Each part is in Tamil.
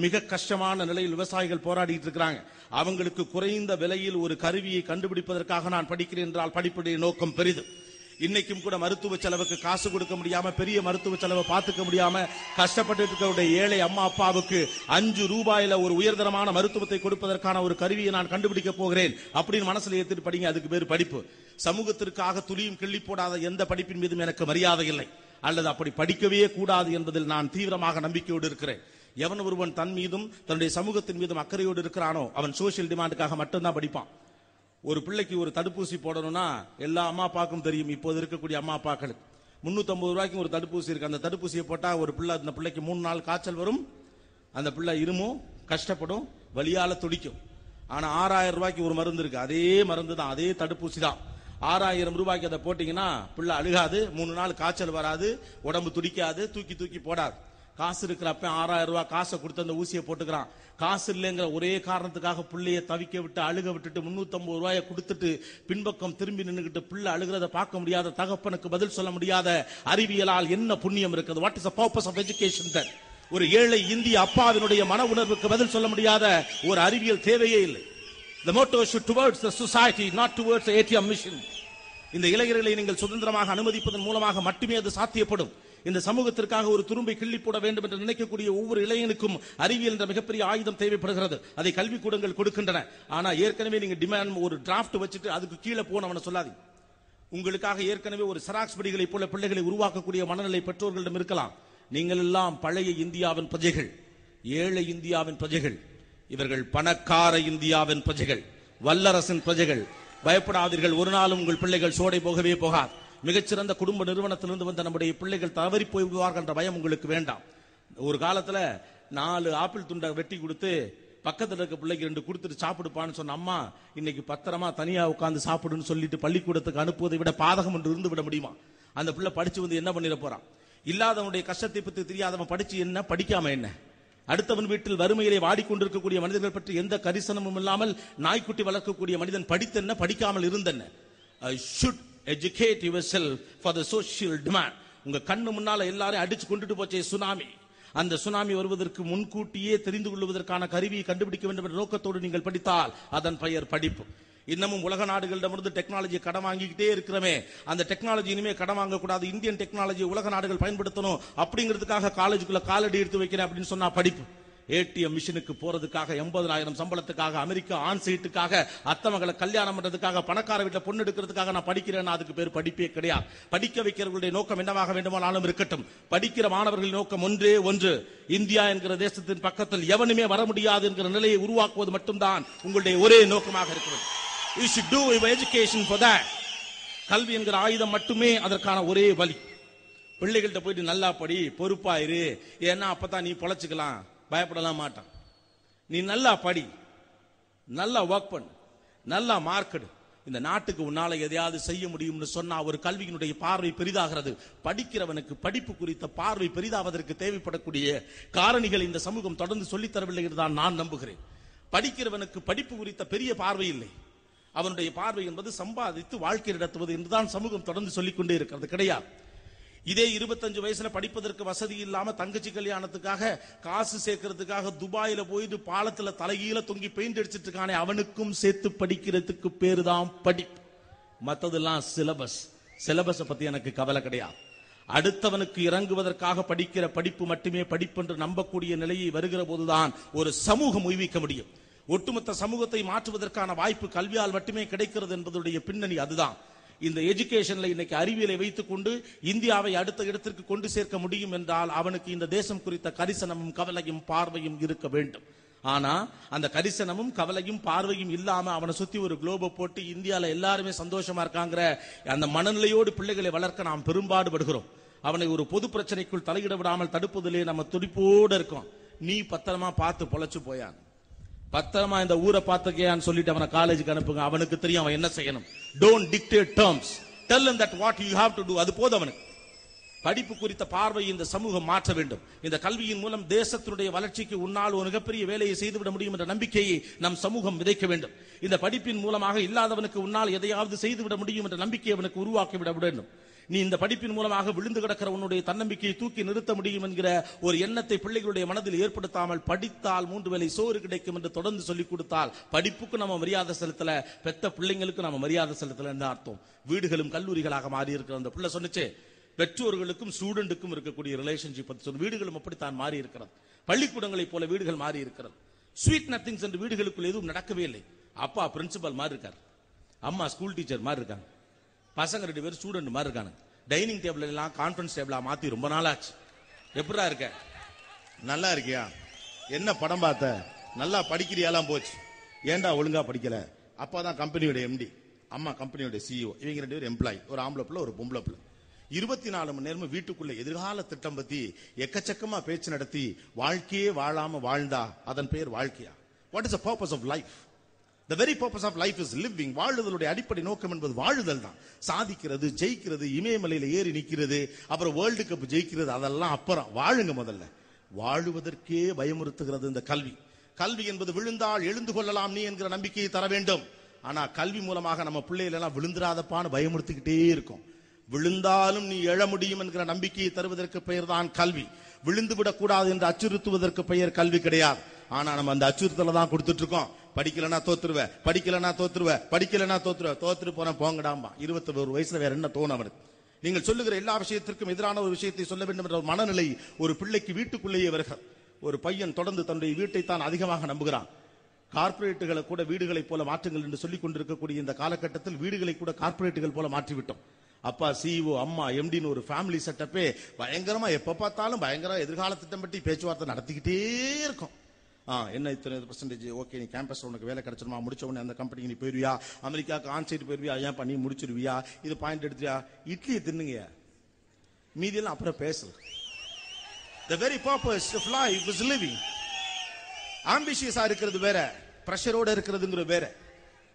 மிக கஷ்டமான நிலையில் விவசாயிகள் போராடிட்டு இருக்கிறாங்க. அவங்களுக்கு குறைந்த விலையில் ஒரு கருவியை கண்டுபிடிப்பதற்காக நான் படிக்கிறேன் என்றால் படிப்புடைய நோக்கம் பெரிது. இன்னைக்கும் கூட மருத்துவ செலவுக்கு காசு கொடுக்க முடியாம, பெரிய மருத்துவ செலவை பார்த்துக்க முடியாம கஷ்டப்பட்டு இருக்கிற ஏழை அம்மா அப்பாவுக்கு 5 ரூபாயில ஒரு உயர்தரமான மருத்துவத்தை கொடுப்பதற்கான ஒரு கருவியை நான் கண்டுபிடிக்க போகிறேன் அப்படின்னு மனசுல ஏத்துட்டு படிங்க. அதுக்கு பேர் படிப்பு. சமூகத்திற்காக துளியும் கிள்ளி போடாத எந்த படிப்பின் மீதும் எனக்கு மரியாதை இல்லை, அல்லது அப்படி படிக்கவே கூடாது என்பதில் நான் தீவிரமாக நம்பிக்கையோடு இருக்கிறேன். எவன் ஒருவன் தன் மீதும் தன்னுடைய சமூகத்தின் மீதும் அக்கறையோடு இருக்கிறானோ அவன் சோசியல் டிமாண்டுக்காக மட்டும்தான் படிப்பான். ஒரு பிள்ளைக்கு ஒரு தடுப்பூசி போடணும்னா எல்லா அம்மா அப்பாவுக்கும் தெரியும். இப்போது இருக்கக்கூடிய அம்மா அப்பாக்களுக்கு 350 ரூபாய்க்கு ஒரு தடுப்பூசி இருக்கு. அந்த தடுப்பூசியை போட்டா ஒரு பிள்ளை, அந்த பிள்ளைக்கு 3 நாள் காய்ச்சல் வரும், அந்த பிள்ளை இருமும், கஷ்டப்படும், வலியால துடிக்கும். ஆனா 6000 ரூபாய்க்கு ஒரு மருந்து இருக்கு. அதே மருந்து தான், அதே தடுப்பூசி தான். 6000 ரூபாய்க்கு அதை போட்டீங்கன்னா பிள்ளை அழுகாது, 3 நாள் காய்ச்சல் வராது, உடம்பு துடிக்காது, தூக்கி தூக்கி போடாது. காசு இருக்கிறப்ப 6000 ரூபாய் காசை கொடுத்து அந்த ஊசியை போட்டுக்கிறான். காசு இல்லைங்கிற ஒரே காரணத்துக்காக பிள்ளைய தவிக்க விட்டு அழுக விட்டுட்டு 350 ரூபாயை கொடுத்துட்டு பின்பக்கம் திரும்பி நின்றுகிட்டு பிள்ளை அழுகிறத பார்க்க முடியாத தகப்பனுக்கு பதில் சொல்ல முடியாத அறிவியலால் என்ன புண்ணியம் இருக்குது? What is the purpose of education? That ஒரு ஏழை இந்திய அப்பாவினுடைய மன உணர்வுக்கு பதில் சொல்ல முடியாத ஒரு அறிவியல் தேவையே இல்லை. The motto should towards the society, not towards the ATM mission. இந்த இளைஞர்களை நீங்கள் சுதந்திரமாக அனுமதிப்பதன் மூலமாக மட்டுமே அது சாத்தியப்படும். இந்த சமூகத்திற்காக ஒரு துரும்பை கிள்ளி போட வேண்டும் என்று நினைக்கக்கூடிய ஒவ்வொரு இளைஞனுக்கும் அறிவியல் என்ற மிகப்பெரிய ஆயுதம் தேவைப்படுகிறது. அதை கல்விக்கூடங்கள் கொடுக்கின்றன. ஆனா ஏற்கனவே நீங்க டிமாண்ட் ஒரு டிராஃப்ட் வச்சுட்டு அதுக்கு கீழே போனவன சொல்லாதீங்க. உங்களுக்காக ஏற்கனவே ஒரு செராக்ஸ் படிகளை போல பிள்ளைகளை உருவாக்கக்கூடிய மனநிலை பெற்றோர்களிடம் இருக்கலாம். நீங்கள் எல்லாம் பழைய இந்தியாவின் பிரஜைகள், ஏழை இந்தியாவின் பிரஜைகள். இவர்கள் பணக்கார இந்தியாவின் பிரஜைகள், வல்லரசின் பிரஜைகள். பயப்படாதீர்கள், ஒரு நாளும் உங்கள் பிள்ளைகள் சோடை போகவே போகாது. மிகச்சிறந்த குடும்ப நிறுவனத்திலிருந்து வந்த நம்முடைய பிள்ளைகள் தவறி போய்விடுவார்கள் என்ற பயம் உங்களுக்கு வேண்டாம். ஒரு காலத்துல 4 ஆப்பிள் துண்டை வெட்டி கொடுத்து பக்கத்தில் இருக்க பிள்ளைக்கு 2 கொடுத்துட்டு சாப்பிடுப்பான்னு சொன்ன அம்மா இன்னைக்கு பத்திரமா தனியா உட்கார்ந்து சாப்பிடுன்னு சொல்லிட்டு பள்ளிக்கூடத்துக்கு அனுப்புவதை விட பாதகம் என்று இருந்து விட முடியுமா? அந்த பிள்ளை படிச்சு வந்து என்ன பண்ணிட போறான்? இல்லாதவனுடைய கஷ்டத்தை பற்றி தெரியாதவன் படிச்சு என்ன, படிக்காம என்ன? அடுத்தவன் வீட்டில் வறுமையிலே வாடிக்கொண்டிருக்கக்கூடிய மனிதர்கள் பற்றி எந்த கரிசனமும் இல்லாமல் நாய்க்குட்டி வளர்க்கக்கூடிய மனிதன் படித்தென்ன, படிக்காமல் இருந்தென்ன? should educate yourself for the social demand. உங்க கண்ணு முன்னால எல்லாரையும் அடிச்சு கொண்டுட்டு போச்சே சுனாமி, அந்த சுனாமி வருவதற்கு முன்கூட்டியே தெரிந்து கொள்வதற்கான கருவியை கண்டுபிடிக்க வேண்டும் என்ற நோக்கத்தோடு நீங்கள் படித்தால் அதன் பெயர் படிப்பு. இன்னமும் உலக நாடுகளிடமிருந்து டெக்னாலஜி கடன் வாங்கிக்கிட்டே இருக்கிறமே, அந்த டெக்னாலஜி இனிமே கடன் வாங்கக்கூடாது, இந்தியன் டெக்னாலஜி உலக நாடுகள் பயன்படுத்தணும் அப்படிங்கிறதுக்காக காலேஜுக்குள்ள காலடி எடுத்து வைக்கிறேன் அப்படின்னு சொன்னா படிப்பு. ஏடிஎம் மிஷினுக்கு போறதுக்காக 80,000 சம்பளத்துக்காக, அமெரிக்கா ஆன் சைட்டுக்காக, அத்தை மகளை கல்யாணம் பண்றதுக்காக, பணக்கார வீட்டில் பொண்ணு எடுக்கிறதுக்காக நான் படிக்கிறேன்னா அதுக்கு பேர் படிப்பே கிடையாது. படிக்க வைக்கிறவர்களுடைய நோக்கம் என்னவாக வேண்டுமானாலும் இருக்கட்டும். படிக்கிற மாணவர்களின் நோக்கம் ஒன்றே ஒன்று, இந்தியா என்கிற தேசத்தின் பக்கத்தில் எவனுமே வர முடியாது என்கிற நிலையை உருவாக்குவது மட்டும்தான் உங்களுடைய ஒரே நோக்கமாக இருக்கிறது. You should do your education for that. கல்வி என்கிற ஆயுதம் மட்டுமே அதற்கான ஒரே வழி. பிள்ளைகள்கிட்ட போயிட்டு நல்லா படி, பொறுப்பாயிரு, ஏன்னா அப்பதான் நீ பொழைச்சுக்கலாம், பயப்படலாம் மாட்டான். நீ நல்லா படி, நல்லா ஒர்க் பண்ணு, நல்லா மார்க் எடு, இந்த நாட்டுக்கு உன்னால எதையாவது செய்ய முடியும்னு சொன்னா ஒரு கல்வியினுடைய பார்வை பெரிதாகிறது. படிக்கிறவனுக்கு படிப்பு குறித்த பார்வை பெரிதாவதற்கு தேவைப்படக்கூடிய காரணிகள் இந்த சமூகம் தொடர்ந்து சொல்லித் தரவில்லை என்றுதான் நான் நம்புகிறேன். படிக்கிறவனுக்கு படிப்பு குறித்த பெரிய பார்வை இல்லை. அவனுடைய பார்வை என்பது சம்பாதித்து வாழ்க்கை நடத்துவது என்றுதான் சமூகம் தொடர்ந்து சொல்லிக் கொண்டே இருக்கிறது. கிடையாது. இதே 25 வயசுல படிப்பதற்கு வசதி இல்லாம தங்கச்சி கல்யாணத்துக்காக காசு சேர்க்கறதுக்காக துபாயில போயிட்டு பாலத்துல தலைகீழ தொங்கி பெயிண்ட் அடிச்சிட்டு இருக்கானே, அவனுக்கும் சேர்த்து படிக்கிறதுக்கு பேருதான் படிப்பு. மத்ததெல்லாம் சிலபஸ். சிலபஸை பத்தி எனக்கு கவலை கிடையாது. அடுத்தவனுக்கு இறங்குவதற்காக படிக்கிற படிப்பு மட்டுமே படிப்பு என்று நம்பக்கூடிய நிலையை வருகிற போதுதான் ஒரு சமூகம் உய்விக்க முடியும். ஒட்டுமொத்த சமூகத்தை மாற்றுவதற்கான வாய்ப்பு கல்வியால் மட்டுமே கிடைக்கிறது என்பதுடைய பின்னணி அதுதான். இந்த எஜுகேஷன்ல இன்னைக்கு அறிவியலை வைத்துக் கொண்டு இந்தியாவை அடுத்த இடத்திற்கு கொண்டு சேர்க்க முடியும் என்றால் அவனுக்கு இந்த தேசம் குறித்த கரிசனமும் கவலையும் பார்வையும் இருக்க வேண்டும். ஆனா அந்த கரிசனமும் கவலையும் பார்வையும் இல்லாம அவனை சுத்தி ஒரு குளோபை போட்டு இந்தியால எல்லாருமே சந்தோஷமா இருக்காங்கிற அந்த மனநிலையோடு பிள்ளைகளை வளர்க்க நாம் பெரும்பாடுபடுகிறோம். அவனை ஒரு பொது பிரச்சனைக்குள் தலையிட விடாமல் தடுப்பதிலே நம்ம துடிப்போடு இருக்கோம். நீ பத்திரமா பார்த்து பொழைச்சு போயான், பத்திரமா இந்த ஊரை பார்த்துக்கையான்னு சொல்லிட்டு அவனை காலேஜுக்கு அனுப்புங்க. அவனுக்கு தெரியும் அவன் என்ன செய்யணும். Don't dictate terms, tell him that what you have to do. அது போதும் அவனுக்கு. படிப்பு குறித்த பார்வை இந்த சமூகம் மாற்ற வேண்டும். இந்த கல்வியின் மூலம் தேசத்தினுடைய வளர்ச்சிக்கு உன்னால் ஒரு மிகப்பெரிய வேலையை செய்துவிட முடியும் என்ற நம்பிக்கையை நம் சமூகம் விதைக்க வேண்டும். இந்த படிப்பின் மூலமாக இல்லாதவனுக்கு உன்னால் எதையாவது செய்துவிட முடியும் என்ற நம்பிக்கையை அவனுக்கு உருவாக்கிவிட வேண்டும். நீ இந்த படிப்பின் மூலமாக விழுந்து கிடக்கிற உன்னுடைய தன்னம்பிக்கையை தூக்கி நிறுத்த முடியும் என்கிற ஒரு எண்ணத்தை பிள்ளைகளுடைய மனதில் ஏற்படுத்தாமல், படித்தால் 3 வேளை சோறு கிடைக்கும் என்று தொடர்ந்து சொல்லிக் கொடுத்தால் படிப்புக்கு நம்ம மரியாதை செலுத்தல, பெத்த பிள்ளைங்களுக்கு நம்ம மரியாதை செலுத்தல என்று அர்த்தம். வீடுகளும் கல்லூரிகளாக மாறி இருக்கிற அந்த பிள்ளை சொன்னிச்சு, பெற்றோர்களுக்கும் ஸ்டூடெண்ட்டுக்கும் இருக்கக்கூடிய ரிலேஷன்ஷிப் பத்தி சொல்லி வீடுகளும் அப்படித்தான் மாறி இருக்கிறது. பள்ளிக்கூடங்களைப் போல வீடுகள் மாறி இருக்கிறது. ஸ்வீட் நத்திங்ஸ் என்று வீடுகளுக்குள் எதுவும் நடக்கவே இல்லை. அப்பா பிரின்சிபல் மாதிரி இருக்கார், அம்மா ஸ்கூல் டீச்சர் மாதிரி இருக்காங்க, பசங்க 2 பேர் ஸ்டூடெண்ட் மாதிரி இருக்காங்க. டைனிங் டேபிள் எல்லாம் கான்ஃபரன்ஸ் டேபிளா மாத்தி ரொம்ப நாள் ஆச்சு. எப்படா இருக்க? நல்லா இருக்கியா? என்ன படம் பார்த்த? நல்லா படிக்கிறியாலாம் போச்சு. ஏன்டா ஒழுங்கா படிக்கல? அப்பா தான் கம்பெனியோட எம்டி, அம்மா கம்பெனியோட சிஇஓ. இவங்க 2 பேரும் எம்ப்ளாயி, ஒரு ஆம்பளை பிள்ளை ஒரு பொம்பளை பிள்ளை. 24 மணி நேரமும் வீட்டுக்குள்ள எதிர்கால திட்டம் பத்தி எக்கச்சக்கமா பேச்சு நடத்தி வாழ்க்கையே வாழாம வாழ்ந்தா அதன் பெயர் வாழ்க்கையா? What is the purpose of life? The very purpose of life is living. வாழுதலுடைய அடிப்படை நோக்கம் என்பது வாழுதல் தான். சாதிக்கிறது, ஜெயிக்கிறது, இமயமலையில ஏறி நிக்கிறது, அப்புறம் வேர்ல்டு கப் ஜெயிக்கிறது, அதெல்லாம் அப்புறம். வாழுங்க முதல்ல. வாழுவதற்கே பயமுறுத்துகிறது இந்த கல்வி. கல்வி என்பது விழுந்தால் எழுந்து கொள்ளலாம் நீ என்கிற நம்பிக்கையை தர வேண்டும். ஆனா கல்வி மூலமாக நம்ம பிள்ளைகள் எல்லாம் விழுந்துராதப்பான்னு பயமுறுத்திக்கிட்டே இருக்கும். விழுந்தாலும் நீ எழ முடியும் என்கிற நம்பிக்கையை தருவதற்கு பெயர் தான் கல்வி. விழுந்து விடக்கூடாது என்று அச்சுறுத்துவதற்கு பெயர் கல்வி கிடையாது. ஆனா நம்ம அந்த அச்சுறுத்தலை தான் கொடுத்துட்டு இருக்கோம். படிக்கலனா தோத்துருவ, படிக்கலனா தோத்துருவ, படிக்கலனா தோத்துருவ, தோத்துட்டு போன போங்கடாம்பா. 21 வயசுல வேற என்ன தோணும் அவனுக்கு? நீங்கள் சொல்லுகிற எல்லா விஷயத்திற்கும் எதிரான ஒரு விஷயத்தை சொல்ல வேண்டும் என்ற மனநிலை ஒரு பிள்ளைக்கு வீட்டுக்குள்ளேயே வருகிறது. ஒரு பையன் தொடர்ந்து தன்னுடைய வீட்டை தான் அதிகமாக நம்புகிறான். கார்பரேட்டுகளை கூட வீடுகளை போல மாற்றுங்கள் என்று சொல்லிக் கொண்டிருக்கக்கூடிய இந்த காலகட்டத்தில் வீடுகளை கூட கார்பரேட்டுகள் போல மாற்றிவிட்டோம். அப்பா சிஇஓ, அம்மா எம்டின்னு ஒரு ஃபேமிலி செட்டப்பே பயங்கரமா எப்ப பார்த்தாலும் பயங்கர எதிர்கால திட்டம் பற்றி பேச்சுவார்த்தை நடத்திக்கிட்டே இருக்கும். என்ன இத்தனை %, ஓகே நீ கேம்பஸ்ல உனக்கு வேலை கிடைச்சிருமா, முடிச்ச உடனே அந்த கம்பெனிக்கு நீ போயிருவியா, அமெரிக்காவுக்கு ஆன்சைட் போயிருவியா, ஏன் பண்ணி முடிச்சிருவியா, இது பாயிண்ட் எடுத்துறியா, இட்லியை தின்னுங்க, மீதியெல்லாம் அப்புறம் பேசல. The very purpose of life is living. ஆம்பிஷியஸா இருக்கிறது வேற, பிரஷரோட இருக்கிறதுங்கிற வேற.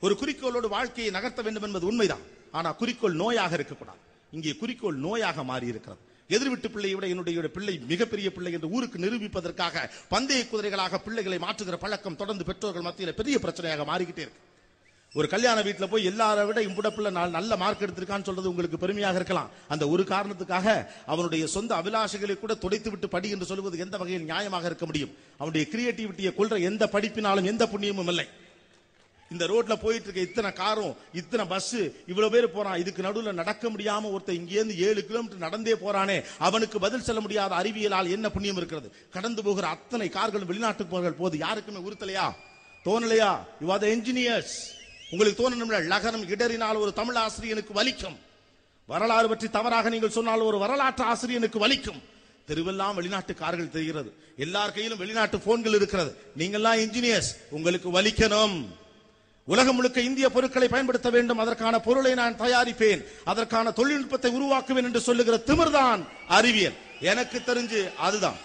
ஒரு குறிக்கோளோடு வாழ்க்கையை நகர்த்த வேண்டும் என்பது உண்மைதான். ஆனா குறிக்கோள் நோயாக இருக்கக்கூடாது. இங்கே குறிக்கோள் நோயாக மாறி இருக்கிறது. எதிர்விட்டு பிள்ளையை விட என்னுடைய பிள்ளை மிகப்பெரிய பிள்ளை என்று ஊருக்கு நிரூபிப்பதற்காக பந்தய குதிரைகளாக பிள்ளைகளை மாற்றுகிற பழக்கம் தொடர்ந்து பெற்றோர்கள் மத்தியில் பெரிய பிரச்சனையாக மாறிக்கிட்டே இருக்கு. ஒரு கல்யாண வீட்டுல போய் எல்லாரை விட இம்புட பிள்ளை நல்ல மார்க் எடுத்திருக்கான்னு சொல்றது உங்களுக்கு பெருமையாக இருக்கலாம். அந்த ஒரு காரணத்துக்காக அவனுடைய சொந்த அபிலாஷைகளை கூட துடைத்து விட்டு படி என்று சொல்வது எந்த வகையில் நியாயமாக இருக்க முடியும்? அவனுடைய கிரியேட்டிவிட்டியை கொள்ற எந்த படிப்பினாலும் எந்த புண்ணியமும் இல்லை. இந்த ரோட்ல போயிட்டு இருக்க இத்தனை காரும் இத்தனை பஸ் இவ்வளவு பேர் போறான், இதுக்கு நடுவில் நடக்க முடியாம ஒருத்தர் இங்கேருந்து 7 கிலோமீட்டர் நடந்தே போறானே, அவனுக்கு பதில் சொல்ல முடியாத அறிவியலால் என்ன புண்ணியம் இருக்கிறது? கடந்து போகிற அத்தனை கார்களும் வெளிநாட்டுக்கு போகிற போது யாருக்குமே உறுத்தலையா, தோணலையா? You are the engineers. உங்களுக்கு தோணணும்ல, லகரம் இடறினால் ஒரு தமிழ் ஆசிரியனுக்கு வலிக்கும், வரலாறு பற்றி தவறாக நீங்கள் சொன்னால் ஒரு வரலாற்று ஆசிரியனுக்கு வலிக்கும். தெருவெல்லாம் வெளிநாட்டு கார்கள் தெரிகிறது, எல்லார் கையிலும் வெளிநாட்டு போன்கள் இருக்கிறது. நீங்கெல்லாம் இன்ஜினியர்ஸ், உங்களுக்கு வலிக்கணும். உலகம் முழுக்க இந்திய பொருட்களை பயன்படுத்த வேண்டும், அதற்கான பொருளை நான் தயாரிப்பேன், அதற்கான தொழில்நுட்பத்தை உருவாக்குவேன் என்று சொல்லுகிற திமிர்தான் அறிவியல். எனக்கு தெரிஞ்சு அதுதான்.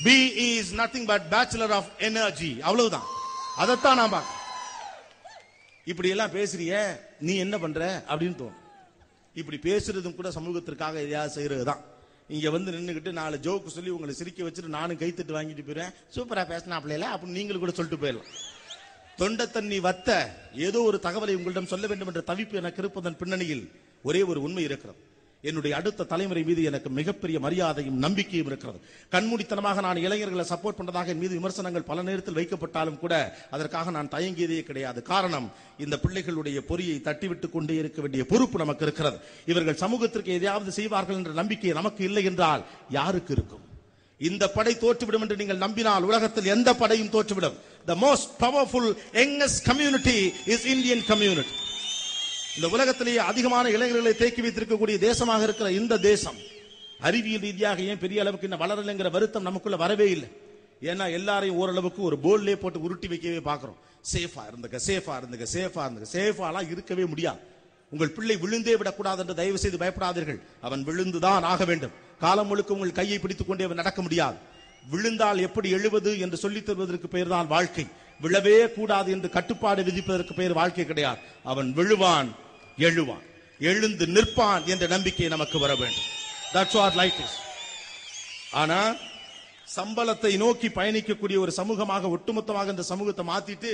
B is nothing but bachelor of energy, அவ்வளவுதான். அதைத்தான் நான் பார்க்க. இப்படி எல்லாம் பேசுறிய, நீ என்ன பண்ற அப்படின்னு தோணும். இப்படி பேசுறதும் கூட சமூகத்திற்காக எதையாவது செய்யறதுதான். இங்க வந்து நின்னுகிட்டு 4 ஜோக்கு சொல்லி உங்களை சிரிக்க வச்சுட்டு நானும் கைத்தட்டு வாங்கிட்டு போயிடுறேன், சூப்பரா பேசினாப்ல அப்படின்னு நீங்களும் கூட சொல்லிட்டு போயிடலாம். தொண்ட தண்ணி வத்த ஏதோ ஒரு தகவலை உங்களிடம் சொல்ல வேண்டும் என்ற தவிப்பு எனக்கு இருப்பதன் பின்னணியில் ஒரே ஒரு உண்மை இருக்கிறது. என்னுடைய அடுத்த தலைமுறை மீது எனக்கு மிகப்பெரிய மரியாதையும் நம்பிக்கையும் இருக்கிறது. கண்மூடித்தனமாக நான் இளைஞர்களை சப்போர்ட் பண்றதாக என் மீது விமர்சனங்கள் பல நேரத்தில் வைக்கப்பட்டாலும் கூட அதற்காக நான் தயங்கியதே கிடையாது. காரணம், இந்த பிள்ளைகளுடைய பொறியை தட்டிவிட்டுக் கொண்டே இருக்க வேண்டிய பொறுப்பு நமக்கு இருக்கிறது. இவர்கள் சமூகத்திற்கு எதையாவது செய்வார்கள் என்ற நம்பிக்கை நமக்கு இல்லை என்றால் யாருக்கு இருக்கும்? இந்த படை தோற்றுவிடும் என்று நீங்கள் நம்பினால் உலகத்தில் எந்த படையும் தோற்றுவிடும். The most powerful youngest community is Indian community. இந்த உலகத்திலேயே அதிகமான இளைஞர்களை தேக்கி வைத்திருக்கக்கூடிய தேசமாக இருக்கிற இந்த தேசம் அறிவியல் ரீதியாக ஏன் பெரிய அளவுக்கு இன்னும் வளரலைங்கிற வருத்தம் நமக்குள்ள வரவே இல்லை. ஏன்னா எல்லாரையும் ஓரளவுக்கு ஒரு போர்ட்லயே போட்டு உருட்டி வைக்கவே பார்க்கிறோம். சேஃபா இருந்துக்க, சேஃபா இருந்துக்க, சேஃபா இருந்துக்க. சேஃபாலாம் இருக்கவே முடியாது. உங்கள் பிள்ளை விழுந்தே விடக்கூடாது என்று தயவு செய்து பயப்படாதீர்கள். அவன் விழுந்துதான் ஆக வேண்டும். காலம் முழுக்க உங்கள் கையை பிடித்துக் கொண்டே அவன் நடக்க முடியாது. விழுந்தால் எப்படி எழுவது என்று சொல்லித் தருவதற்கு பெயர் தான் வாழ்க்கை. விழவே கூடாது என்று கட்டுப்பாடு விதிப்பதற்கு பெயர் வாழ்க்கை கிடையாது. அவன் விழுவான், எழுவான், எழுந்து நிற்பான் என்ற நம்பிக்கை நமக்கு வர வேண்டும். That's what life is. ஆனா சம்பளத்தை நோக்கி பயணிக்கக்கூடிய ஒரு சமூகமாக ஒட்டுமொத்தமாக இந்த சமூகத்தை மாத்திட்டு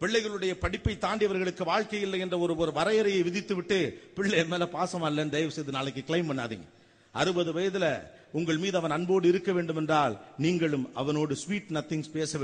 பிள்ளைகளுடைய படிப்பை தாண்டியவர்களுக்கு வாழ்க்கை இல்லை என்ற ஒரு வரையறையை விதித்து விட்டு பிள்ளை மேல பாசமா இல்லைன்னு தயவு செய்து நாளைக்கு கிளைம் பண்ணாதீங்க. 60 வயதுல உங்கள் மீது அவன் அன்போடு இருக்க வேண்டும் என்றால் நீங்களும் அவனோடு ஸ்வீட் நத்திங்ஸ் பேச வேண்டும்.